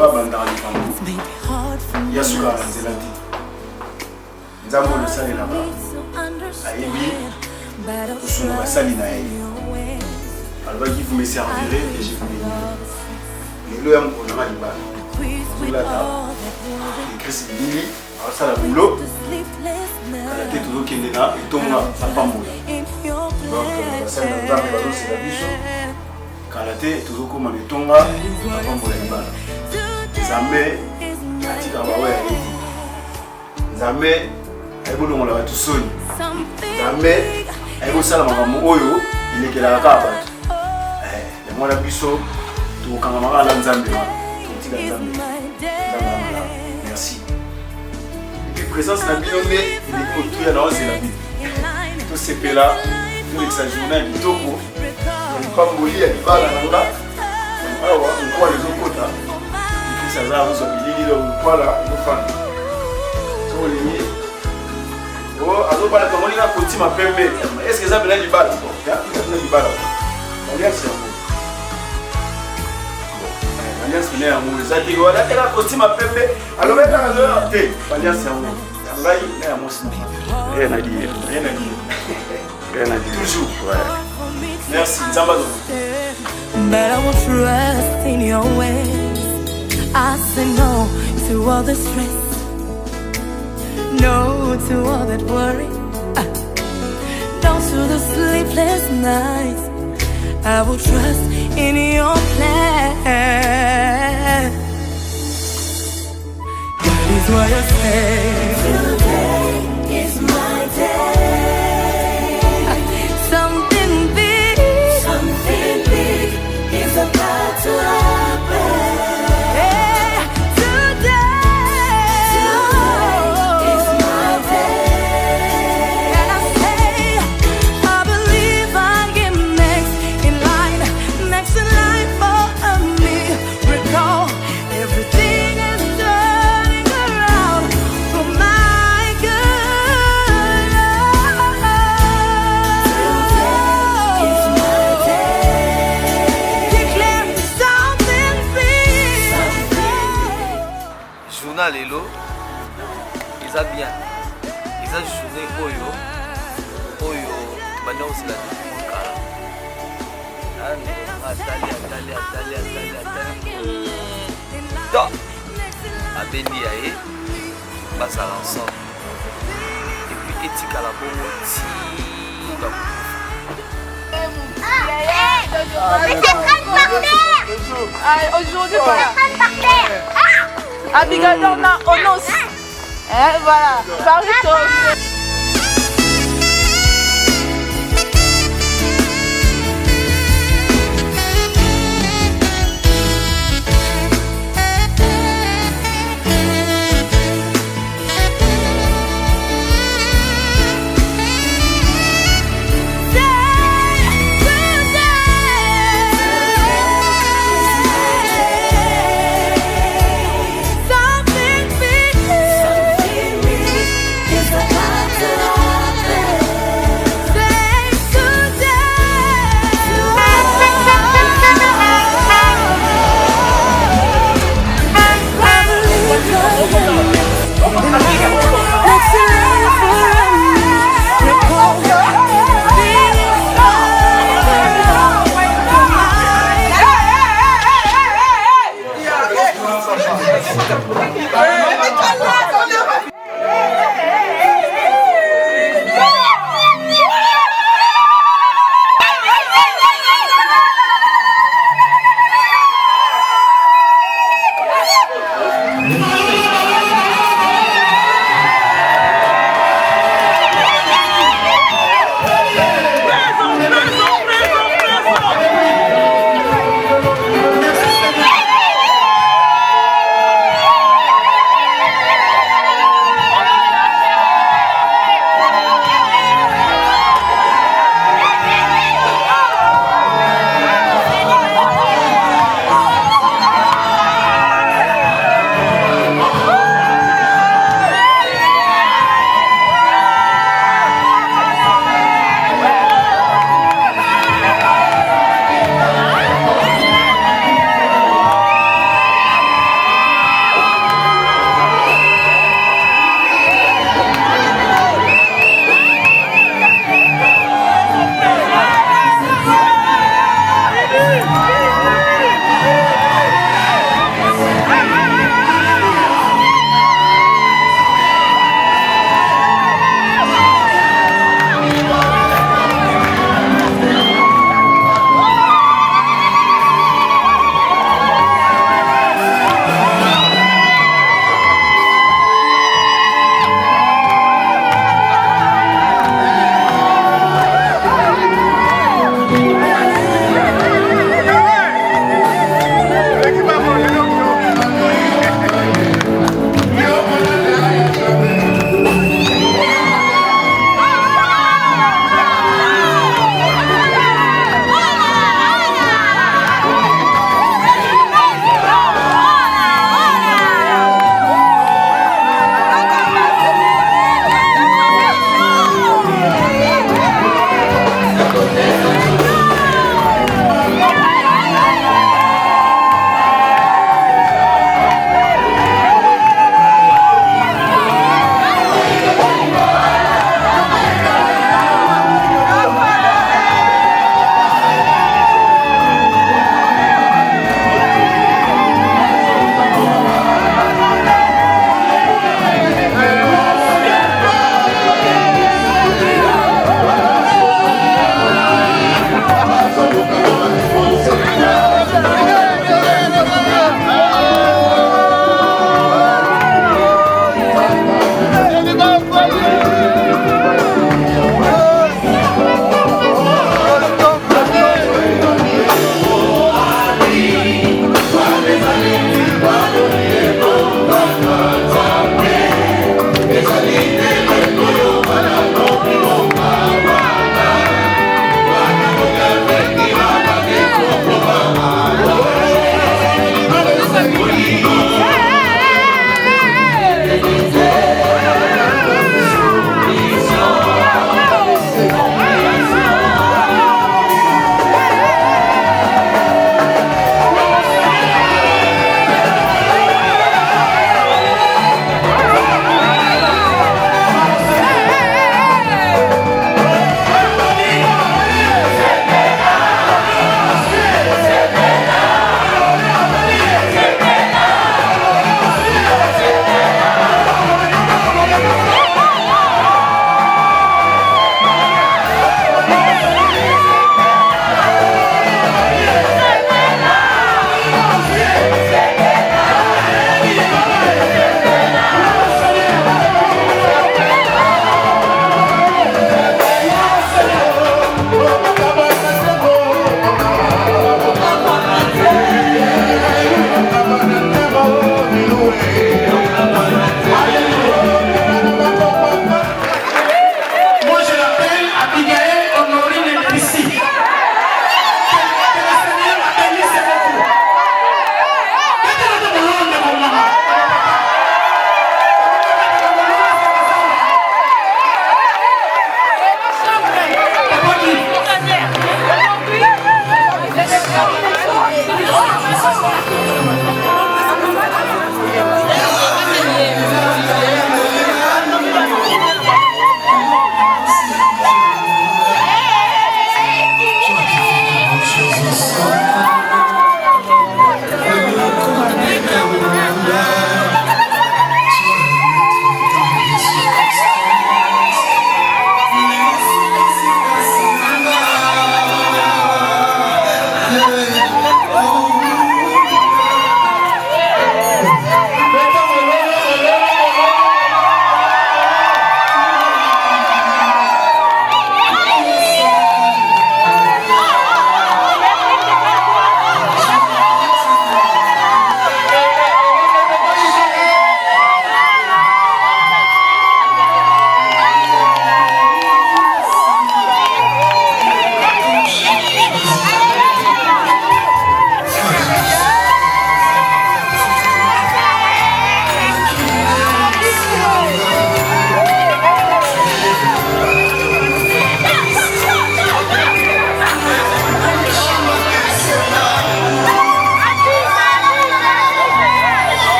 oyo abandaka likambo ya suka na nzela te nzambe oyo osalelaka ayebi kosunga basali na ye alobaki vous me servirez et je vous bénirai lelo ya mokolo nanga libala ozolata ekrisi bilili asala bulo kala te tozokende na etonga apambola donc basali na nzambe bazosela biso kala te tozokoma na etonga apambola libala nzambe atika bawe ya leki nzambe ayebolongola bato soni nzambe ayebosala makambo oyo elekelaka kaka bato yango wana biso tokokanga makala na nzambe wana tokotika nzambe nzambe merci epi présence na bino nde eleki kotuya na ozela bino tosepela tolekisa journée ya kitoko ya lipamboli ya libala nanga awa nkwala ezokota ekrisi aza azozwa bilili lo nkwala ezofanda sokolingi azobala tomoni na kotima pembe eske eza pena libala na libala alliance yango alliance pena yango eza te wala ela kotima pembe alobeka azoya te alliance yango ngai na ya mosi rien à dire toujours merci nzamba zo but I will trust in your ways. I say no to all the stress, no to all that worry, no to the sleepless nights. I will trust in your plan. That is why I say today is my day. Something big is about to happen. Lelo, ils a bien, ils a joué Oyo, maintenant aussi la Abeni Aye, basa ensemble. Et puis éthique à la bonne aujourd'hui, Abigail, on a aussi. Voilà, Paris. Something big is about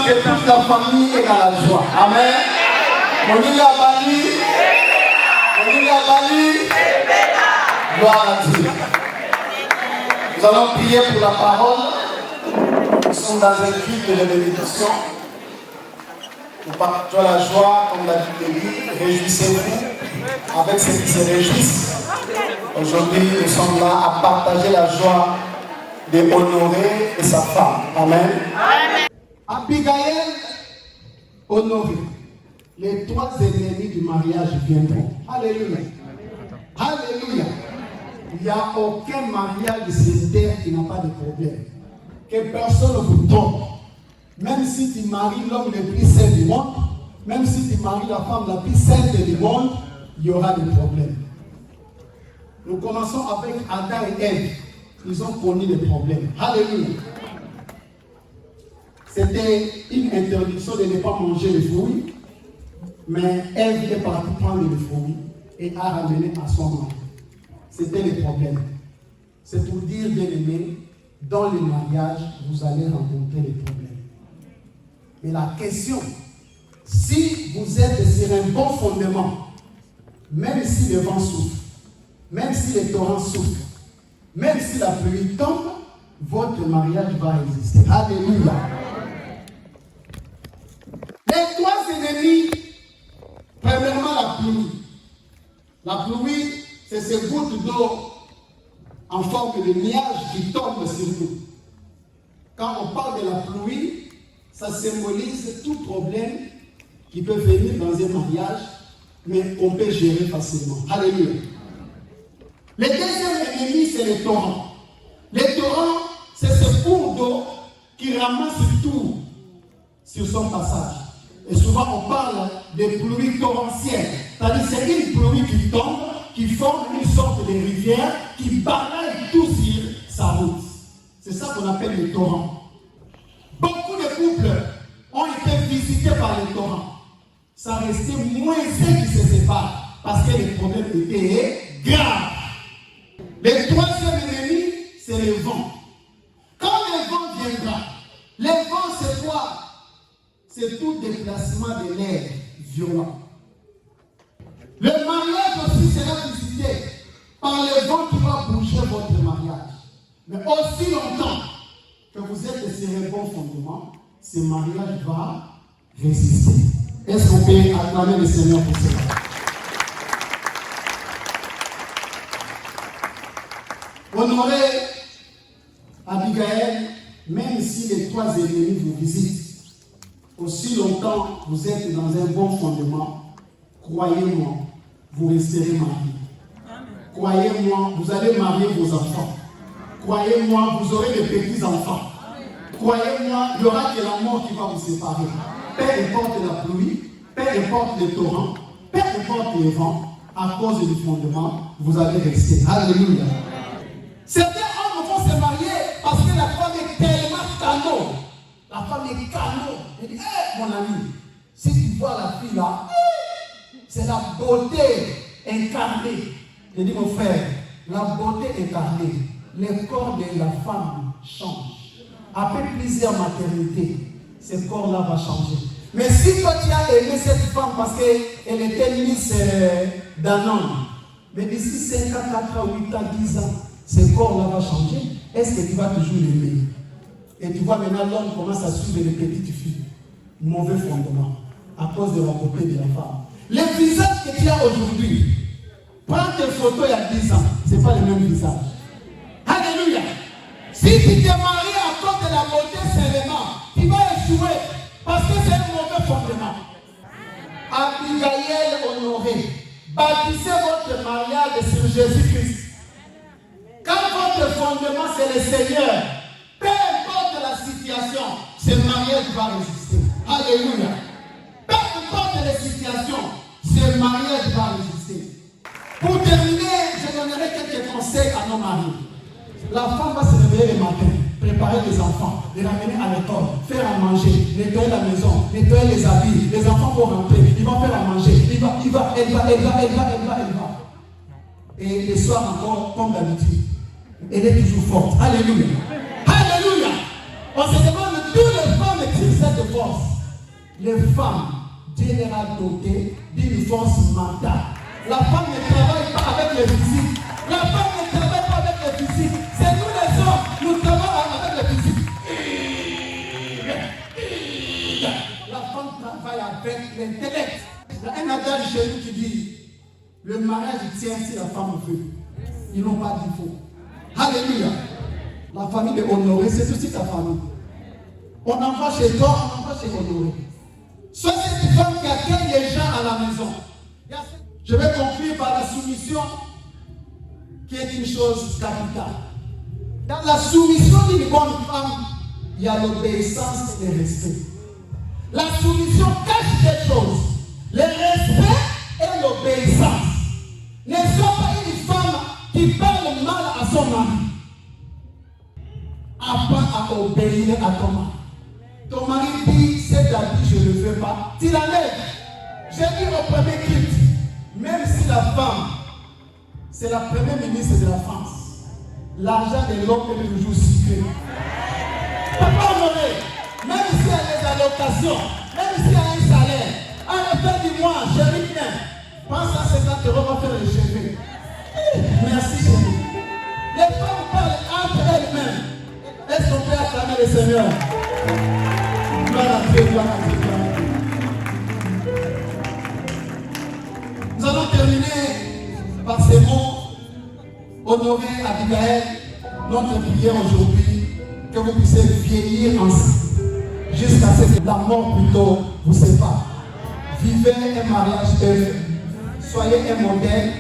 que toute la famille est dans la joie. Amen. Moninga Bali. Moninga Bali. Gloire à Dieu. Nous allons prier pour la parole. Nous sommes dans un culte de bénédiction. Nous partons la joie, comme l'a dit Élie. Réjouissez-vous avec ceux qui se réjouissent. Aujourd'hui, nous sommes là à partager la joie de Honoré et sa femme. Amen. Amen. Abigail, Honoré. Les trois ennemis du mariage viendront. Alléluia. Alléluia. Il n'y a aucun mariage de cette terre qui n'a pas de problème. Que personne ne vous trompe. Même si tu maries l'homme le plus saint du monde, même si tu maries la femme la plus sainte du monde, il y aura des problèmes. Nous commençons avec Adam et Ève. Ils ont connu des problèmes. Alléluia. C'était une interdiction de ne pas manger les fruits. Mais Ève est partie prendre les fruits et a ramené à son mari. C'était le problème. C'est pour dire, bien aimé, dans le mariage, vous allez rencontrer des problèmes. Mais la question, si vous êtes sur un bon fondement, même si le vent souffle, même si les torrents soufflent, même si la pluie tombe, votre mariage va résister. Alléluia. Les trois ennemis, premièrement la pluie. La pluie, c'est ces gouttes d'eau en forme de nuages qui tombent sur nous. Quand on parle de la pluie, ça symbolise tout problème qui peut venir dans un mariage, mais on peut gérer facilement. Alléluia. Le deuxième ennemi, c'est les torrents. Les torrents, c'est ce cours d'eau qui ramasse tout sur son passage. Et souvent, on parle de pluie torrentielle. C'est-à-dire c'est une pluie qui tombe, qui forme une sorte de rivière, qui balaye tout sur sa route. C'est ça qu'on appelle les torrents. Beaucoup de couples ont été visités par les torrents. Ça restait moins ceux qui se séparent parce que les problèmes étaient graves. Le troisième ennemi, c'est le vent. Quand le vent viendra, le vent c'est quoi? C'est tout déplacement de l'air violent. Le mariage aussi sera visité par le vent qui va bouger votre mariage. Mais aussi longtemps que vous êtes sur un bon fondement, ce mariage va résister. Est-ce qu'on peut acclamer le Seigneur pour cela? Honoré Abigail, même si les trois ennemis vous visitent, aussi longtemps vous êtes dans un bon fondement, croyez-moi, vous resterez mariés. Croyez-moi, vous allez marier vos enfants. Croyez-moi, vous aurez des petits-enfants. Croyez-moi, il y aura que la mort qui va vous séparer. Peu importe la pluie, peu importe les torrents, peu importe les vents, à cause du fondement, vous allez rester. Alléluia. Certains hommes vont se marier parce que la femme est tellement canon. La femme est canon. Elle dit, hey, mon ami, si tu vois la fille là, c'est la beauté incarnée. Je dis, mon frère, la beauté incarnée, le corps de la femme change. Après plusieurs maternités, ce corps-là va changer. Mais si toi tu as aimé cette femme parce qu'elle était mise d'un homme, mais d'ici 5 ans, 4 ans, 8 ans, 10 ans, ce corps-là va changer. Est-ce que tu vas toujours l'aimer? Et tu vois maintenant l'homme commence à suivre les petites filles. Mauvais fondement, à cause de la beauté de la femme. Le visage que tu as aujourd'hui, prends tes photos il y a 10 ans, ce n'est pas le même visage. Alléluia. Si tu t'es marié à cause de la beauté seulement, tu vas échouer parce que c'est un mauvais fondement. Abigail Honoré, bâtissez votre mariage sur Jésus-Christ. Quand votre fondement c'est le Seigneur, peu importe la situation, ce mariage va résister. Alléluia. Peu importe les situations, ce mariage va résister. Pour terminer, je donnerai quelques conseils à nos maris. La femme va se réveiller le matin, préparer les enfants, les ramener à l'école, faire à manger, nettoyer la maison, nettoyer les habits. Les enfants vont rentrer, ils vont faire à manger. Elle va. Et le soir encore, comme d'habitude, elle est toujours forte. Alléluia. Alléluia. On se demande d'où les femmes cette force, les femmes, Dieu les a dotées d'une force mentale. La femme ne travaille pas avec les physiques. La femme ne travaille pas avec les physiques. C'est nous les hommes, nous travaillons avec les physiques. La femme travaille avec l'intellect. Il y a un adage chez nous qui dit, le mariage tient si la femme veut. Ils n'ont pas dit faux. Alléluia. La famille de Honoré, c'est aussi ta famille. On envoie chez toi, on envoie chez Honoré. Sois cette femme qui accueille les gens à la maison. Je vais conclure par la soumission, qui est une chose capitale. Dans la soumission d'une bonne femme, il y a l'obéissance et le respect. La soumission cache des choses. Le respect et l'obéissance. Ne sois pas une femme qui parle mal à son mari. Apprends à obéir à ton mari. Ton mari dit, cet habit, je ne le veux pas. Tu l'enlèves. J'ai dit au premier culte, même si la femme, c'est la première ministre de la France, l'argent de l'homme est toujours sucré. Papa Honoré, même s'il y a des allocations, même s'il y a un salaire, à la fin du mois, chérie, bien, pense à 50 euros, va faire le cheveux. Merci, chérie. Les femmes parlent entre elles-mêmes. Est-ce qu'on peut acclamer le Seigneur? Gloire à Dieu, gloire à Dieu, gloire à Dieu. Nous allons terminer par ces mots. Honorer Abigail, notre prière aujourd'hui, que vous puissiez vieillir ensemble jusqu'à ce que la mort plutôt vous sépare. Vivez un mariage heureux. Soyez un modèle.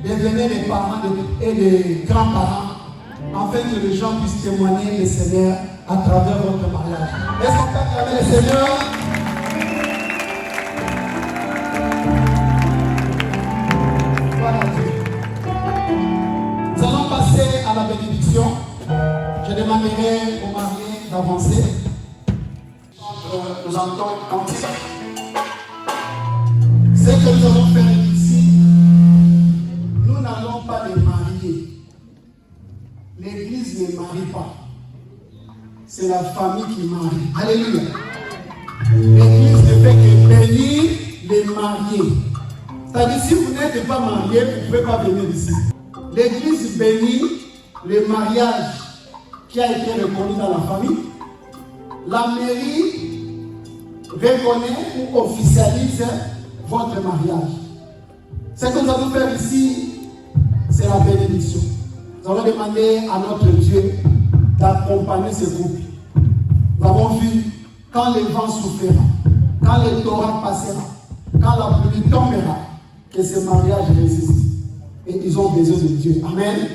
Devenez les parents et les grands-parents, afin que les gens puissent témoigner le Seigneur à travers votre mariage. Est-ce qu'on peut acclamer le Seigneur? Voilà Dieu. Nous allons passer à la bénédiction. Je demanderai aux mariés d'avancer. Nous entendons cantique. Ce que nous allons faire ici, nous n'allons pas les marier. L'église ne marie pas. C'est la famille qui marie. Alléluia. L'église ne fait que bénir les mariés. C'est-à-dire, si vous n'êtes pas marié, vous ne pouvez pas venir ici. L'église bénit le mariage qui a été reconnu dans la famille. La mairie reconnaît ou officialise votre mariage. Ce que nous allons faire ici, c'est la bénédiction. Nous allons demander à notre Dieu d'accompagner ce groupe. Nous avons vu quand le vent soufflera, quand le torrent passera, quand la pluie tombera, que ce mariage résiste. Et ils ont besoin de Dieu. Amen.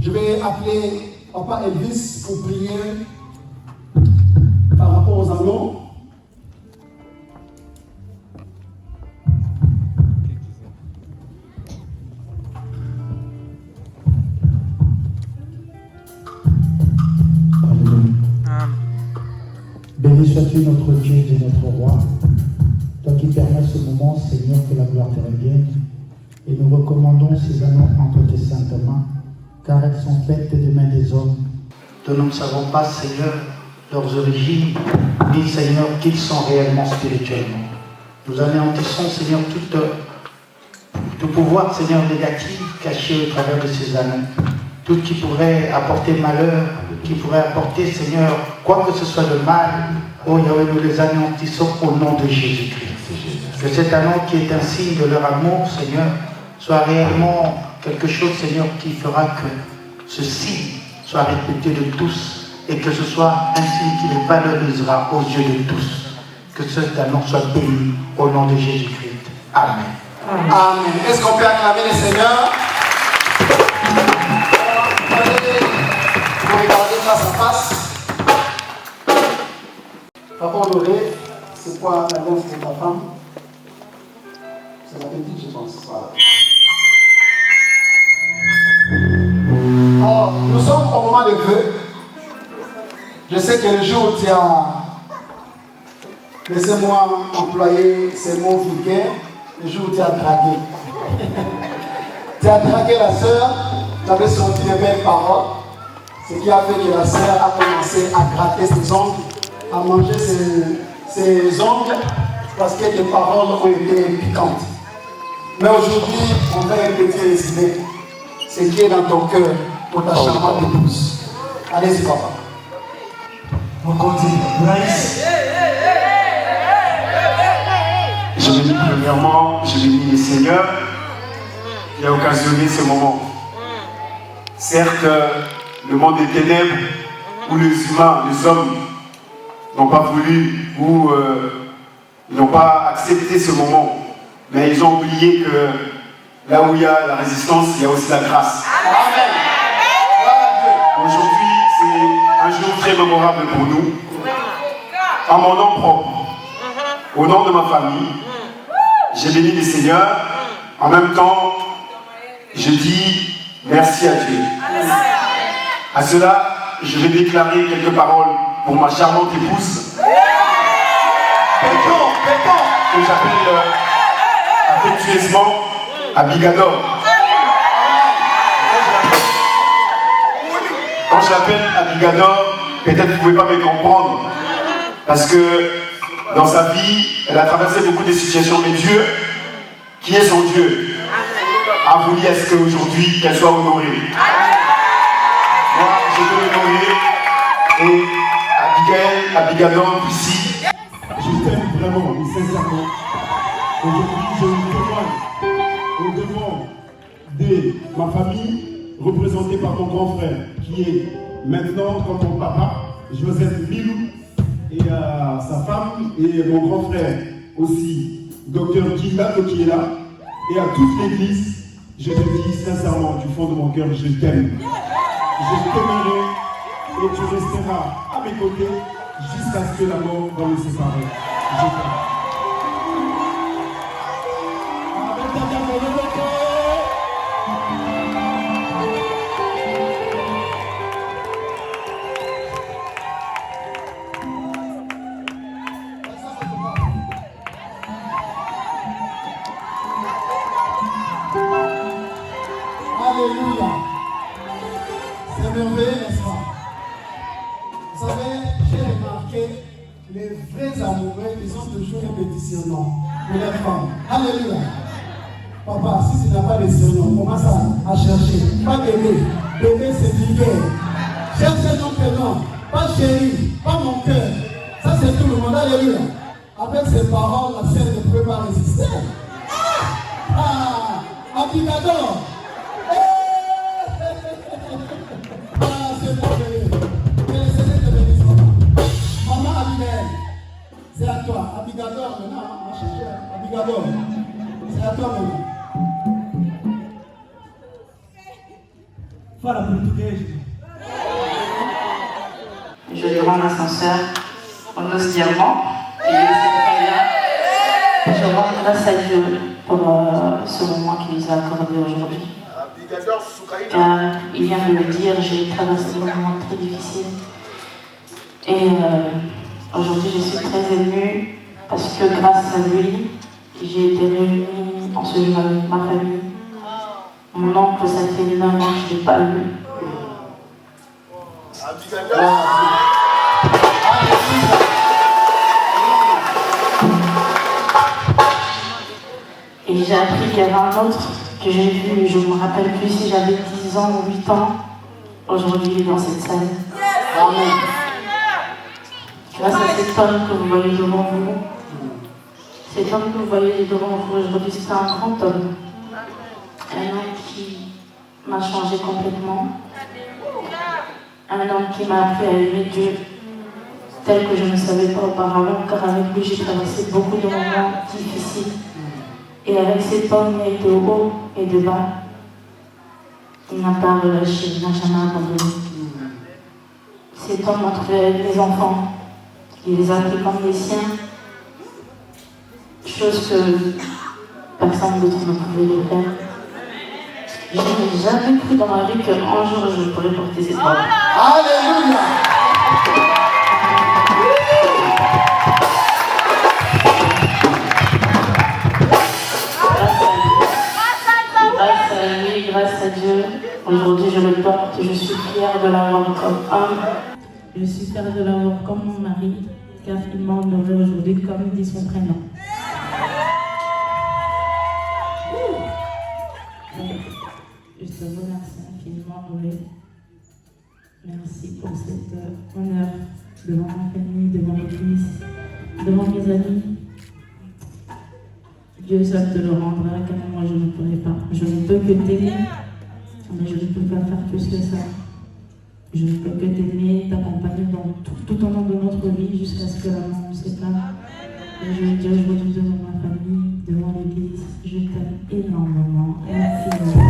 Je vais appeler Papa Elvis pour prier par rapport aux anneaux. Béni sois-tu notre Dieu et notre Roi, toi qui permets ce moment, Seigneur, que la gloire te revienne. Et nous recommandons ces anneaux entre tes saintes mains, car elles sont faites des mains des hommes, dont nous ne savons pas, Seigneur, leurs origines, ni, Seigneur, qu'ils sont réellement spirituellement. Nous anéantissons, Seigneur, tout pouvoir, Seigneur, négatif caché au travers de ces anneaux. Tout qui pourrait apporter malheur, qui pourrait apporter, Seigneur, quoi que ce soit de mal, oh Yahweh, nous les anéantissons au nom de Jésus-Christ. Que cet anneau qui est un signe de leur amour, Seigneur, soit réellement quelque chose, Seigneur, qui fera que ce signe soit répété de tous et que ce soit un signe qui les valorisera aux yeux de tous. Que cet anneau soit béni au nom de Jésus-Christ. Amen. Amen. Est-ce qu'on peut acclamer le Seigneur? Vous regardez face à face. Papa Honoré, c'est quoi l'alliance de ta femme? C'est la petite, je pense. Voilà. Alors, nous sommes au moment de vœux. Je sais que le jour où tu as, laissez-moi employer ces mots vulgaires, le jour où tu as dragué. Tu as dragué la sœur, tu avais sorti de belles paroles, ce qui a fait que la sœur a commencé à gratter ses ongles, à à manger ses ongles parce que les paroles ont été piquantes. Mais aujourd'hui, on va un petit résumé. Ce qui est dans ton cœur pour ta charmante épouse. Allez-y, papa. On continue. Nice. Je bénis premièrement, je bénis le Seigneur qui a occasionné ce moment. Certes, le monde des ténèbres, où les humains, les hommes, n'ont pas voulu ou n'ont pas accepté ce moment. Mais ils ont oublié que là où il y a la résistance, il y a aussi la grâce. Amen. Aujourd'hui, c'est un jour très mémorable pour nous. En mon nom propre, au nom de ma famille, j'ai béni le Seigneur. En même temps, je dis merci à Dieu. À cela, je vais déclarer quelques paroles pour ma charmante épouse, que j'appelle affectueusement Abigador. Quand je l'appelle Abigador, peut-être que vous ne pouvez pas me comprendre, parce que dans sa vie, elle a traversé beaucoup de situations, mais Dieu, qui est son Dieu, a voulu à ce qu'aujourd'hui, qu'elle soit honorée. Moi, je veux l'honorer, et Abigador ici. Je t'aime vraiment, mais sincèrement. Aujourd'hui, je me témoigne au-devant de ma famille, représentée par mon grand frère, qui est maintenant, comme mon papa, Joseph Milou, et sa femme, et mon grand frère aussi, Dr Kindato, qui est là, et à toute l'église, je te dis sincèrement, du fond de mon cœur, je t'aime. Je t'aimerai, et tu resteras à mes côtés jusqu'à ce que la mort va nous séparer. Je t'aime. Alléluia. C'est merveilleux, n'est-ce pas? Vous savez, j'ai remarqué les vrais amoureux, ils ont toujours un petit surnom pour leur femme. Alléluia. Papa, si tu n'as pas de surnom, commence à chercher. Pas bébé. Bébé, c'est vulgaire. Cherche un autre nom. Pas chéri, pas mon cœur. Ça, c'est tout le monde. Alléluia. Avec ses paroles, la scène ne peut pas résister. Abigador. C'est merveilleux. Que le Seigneur te bénisse, maman Abigail, c'est à toi. Abigador, maintenant, on va chercher Abigador. C'est à toi maintenant. Fala português. Je lui rends l'ascenseur en os diamant. Et c'est très bien. Je rends grâce à Dieu pour ce moment qu'il nous a accordé aujourd'hui. Car il vient de le dire, j'ai traversé un moment très difficile. Et aujourd'hui, je suis très émue parce que grâce à lui, j'ai été réunie en ce jour avec ma famille. Mon oncle, ça fait 9 ans que je ne l'ai pas vu. Et j'ai appris qu'il y avait un autre que j'ai vu, je ne me rappelle plus si j'avais 10 ans ou 8 ans. Aujourd'hui, il est dans cette salle. Amen. Grâce à cet homme que vous voyez devant vous, cet homme que vous voyez devant vous aujourd'hui, c'est un grand homme. Un homme qui m'a changé complètement. Un homme qui m'a appris à aimer Dieu tel que je ne savais pas auparavant, car avec lui j'ai traversé beaucoup de moments difficiles. Et avec cet homme, il a été au haut et de bas. Il n'a pas relâché, il n'a jamais abandonné. Cet homme m'a trouvé avec les enfants. Il les a pris comme les siens. Chose que personne d'autre ne pouvait le faire. Je n'ai jamais cru dans ma vie qu'un jour je pourrais porter cette parole. Alléluia. Grâce à Dieu, aujourd'hui je le porte, je suis fière de l'avoir comme homme. Je suis fière de l'avoir comme mon mari. car il m'a honoré aujourd'hui comme dit son prénom. Je te remercie infiniment, Noé. Merci pour cet honneur devant ma famille, devant l'église, devant mes amis. Dieu seul te le rendra, car moi je ne pourrai pas. Je ne peux que t'aimer, mais je ne peux pas faire plus que ça. Je ne peux que t'aimer, t'accompagner dans tout au long de notre vie jusqu'à ce que la mort nous sépare. Et je veux dire aujourd'hui devant ma famille, devant l'église, je t'aime énormément, infiniment.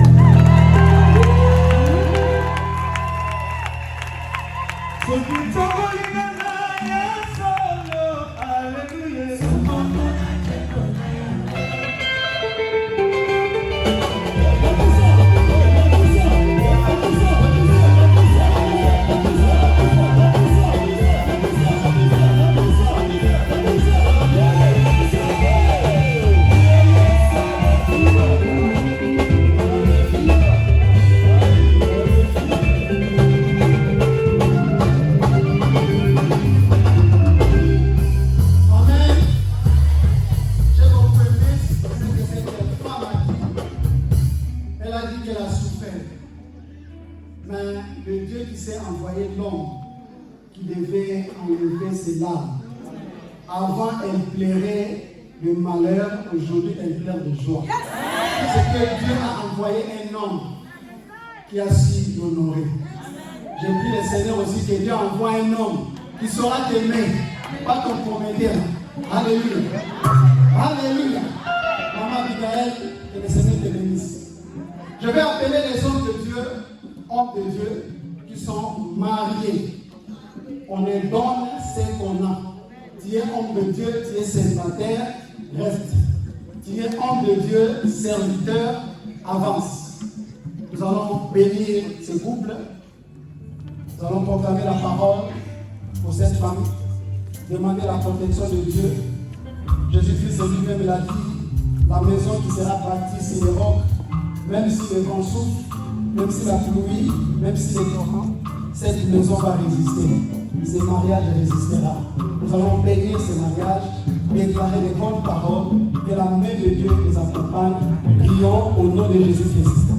Avant, elle plairait de malheur, aujourd'hui, elle pleure de joie. C'est que Dieu a envoyé un homme qui a su l'honorer. Je prie le Seigneur aussi que Dieu envoie un homme qui saura t'aimer, pas ton comédien. Alléluia. Alléluia. Maman Michael, que le Seigneur te bénisse. Je vais appeler les hommes de Dieu, qui sont mariés. On les donne ce qu'on a. Tu es homme de Dieu, tu es célibataire, reste. Tu es homme de Dieu, serviteur, avance. Nous allons bénir ce couple. Nous allons proclamer la parole pour cette femme. Demander la protection de Dieu. Jésus-Christ lui-même l'a dit. La maison qui sera bâtie sur les rocs, même si le vent souffle, même si la pluie, même si les torrents, cette maison va résister. Ce mariage résistera. Nous allons bénir ce mariage, déclarer les bonnes paroles, que la main de Dieu les accompagne. Prions au nom de Jésus-Christ.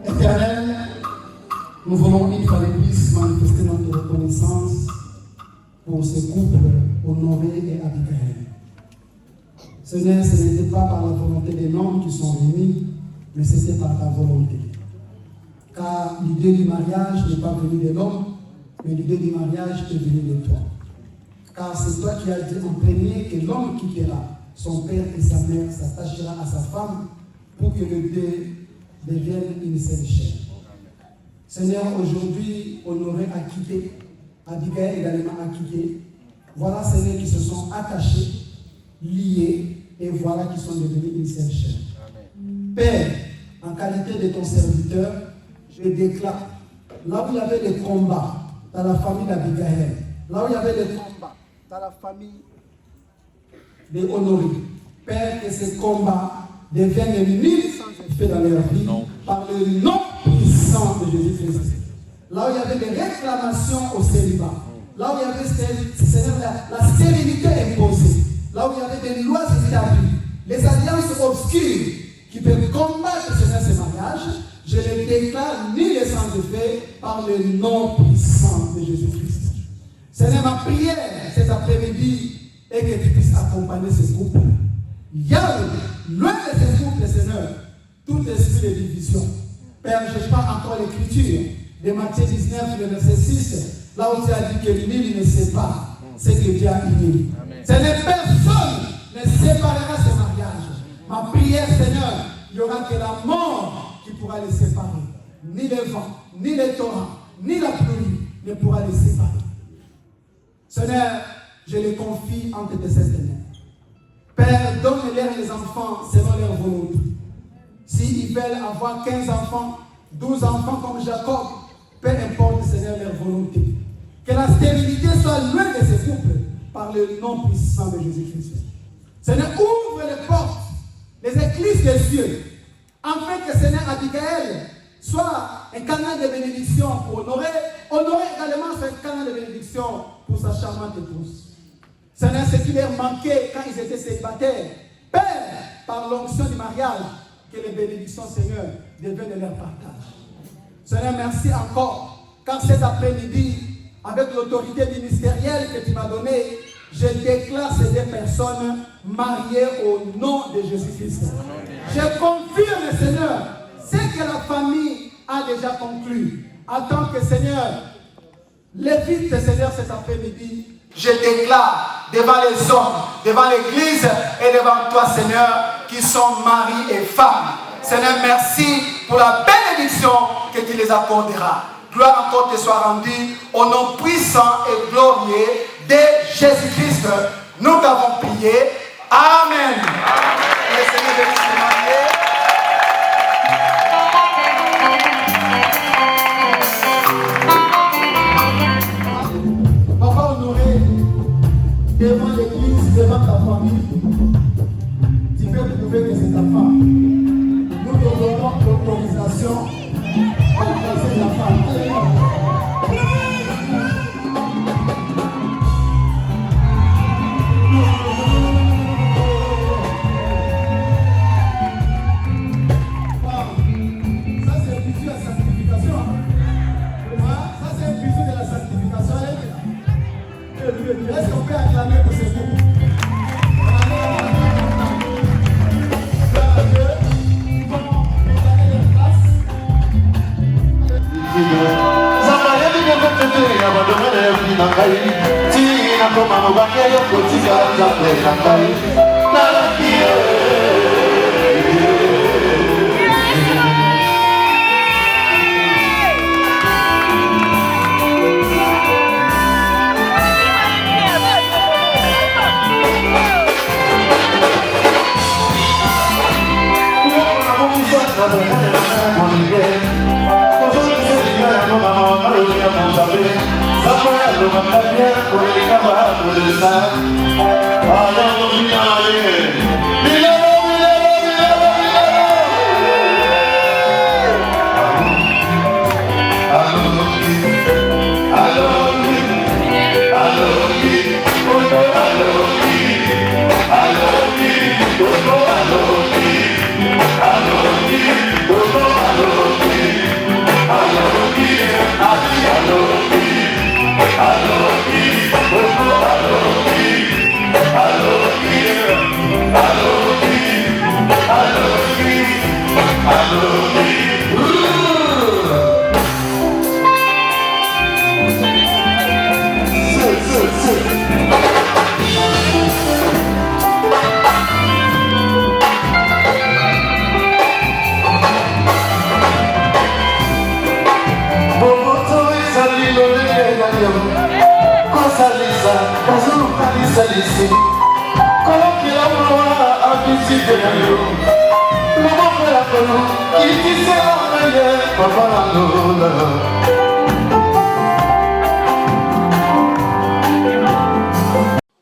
Éternel, nous voulons une fois de plus manifester notre reconnaissance pour ce couple Honoré et Abigail. Seigneur, ce n'était pas par la volonté des hommes qui sont venus, mais c'était par ta volonté. Car l'idée du mariage n'est pas venue de l'homme, mais l'idée du mariage est venue de toi. Car c'est toi qui as dit en premier que l'homme quittera son père et sa mère, s'attachera à sa femme pour que les deux deviennent une seule chair. Seigneur, aujourd'hui, Honoré a quitté, Abigail également a quitté. Voilà, Seigneur, qui se sont attachés, liés, et voilà qui sont devenus une seule chair. Père, en qualité de ton serviteur, je déclare, là où il y avait des combats dans la famille d'Abigail, là où il y avait des combats dans la famille de Honoré, Père, que ces combats deviennent nuls sans effet dans leur vie, par le nom puissant de Jésus-Christ. Là où il y avait des réclamations au célibat, là où il y avait la stérilité imposée, là où il y avait des lois établies, les alliances obscures qui peuvent combattre ce mariage, je les déclare ni les sans effet par le nom puissant de Jésus-Christ. Seigneur, ma prière cet après-midi est que tu puisses accompagner ce couple. Yahweh, loin de ce couple, Seigneur, tout esprit de division. Père, je parle encore l'écriture de Matthieu 19, le verset 6, là où tu as dit que nul ne sait pas ce que Dieu a uni. Seigneur, personne ne séparera ce mariage. Ma prière, Seigneur, il n'y aura que la mort qui pourra les séparer. Ni le vent, ni les torrents, ni la pluie ne pourra les séparer. Seigneur, je les confie entre tes ténèbres. Père, donne-leur les enfants selon leur volonté. S'ils veulent avoir 15 enfants, 12 enfants comme Jacob, peu importe, Seigneur, leur volonté. Que la stérilité soit loin de ces couples par le nom puissant de Jésus-Christ. Seigneur, ouvre les portes, les écluses des cieux, afin que Seigneur Abigail soit un canal de bénédiction pour Honoré également soit un canal de bénédiction pour sa charmante épouse. Seigneur, ce qui leur manquait quand ils étaient célibataires, Père, par l'onction du mariage, que les bénédictions, Seigneur, deviennent de leur partage. Seigneur, merci encore, car cet après-midi, avec l'autorité ministérielle que tu m'as donnée, je déclare ces deux personnes mariées au nom de Jésus-Christ. Je confirme, Seigneur, ce que la famille a déjà conclu. Attends que, Seigneur, l'évite, Seigneur, cet après-midi, je déclare devant les hommes, devant l'Église et devant toi, Seigneur, qui sont mari et femme. Seigneur, merci pour la bénédiction que tu les accorderas. Gloire encore te soit rendue au nom puissant et glorieux de Jésus-Christ. Nous t'avons prié. Amen. Le Seigneur bénisse les mariés. Papa Honoré, devant l'église, devant ta famille, tu peux prouver que c'est ta femme. Nous te donnons l'autorisation à embrasser la femme. Est-ce qu'on peut acclamer pour ces groupes? Ils vont préparer leur place.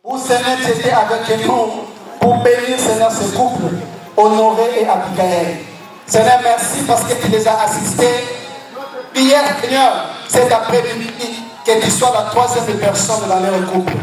Pour Seigneur, tu étais avec nous pour bénir, Seigneur, ce couple, Honoré et Abigail. Seigneur, merci parce que tu les as assistés. Hier, Seigneur, cet après-midi, que tu sois la troisième personne dans leur couple.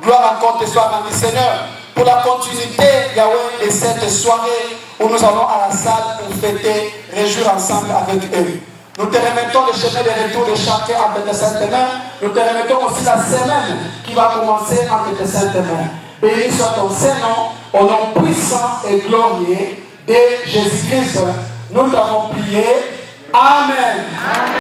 Gloire encore te soit rendue, Seigneur, pour la continuité, Yahweh, de cette soirée où nous allons à la salle pour fêter, réjouir ensemble avec eux. Nous te remettons le chemin de retour de chacun entre tes saintes mains. Nous te remettons aussi la semaine qui va commencer entre tes saintes mains. Béni soit ton Saint-Nom, au nom puissant et glorieux de Jésus-Christ. Nous t'avons prié. Amen.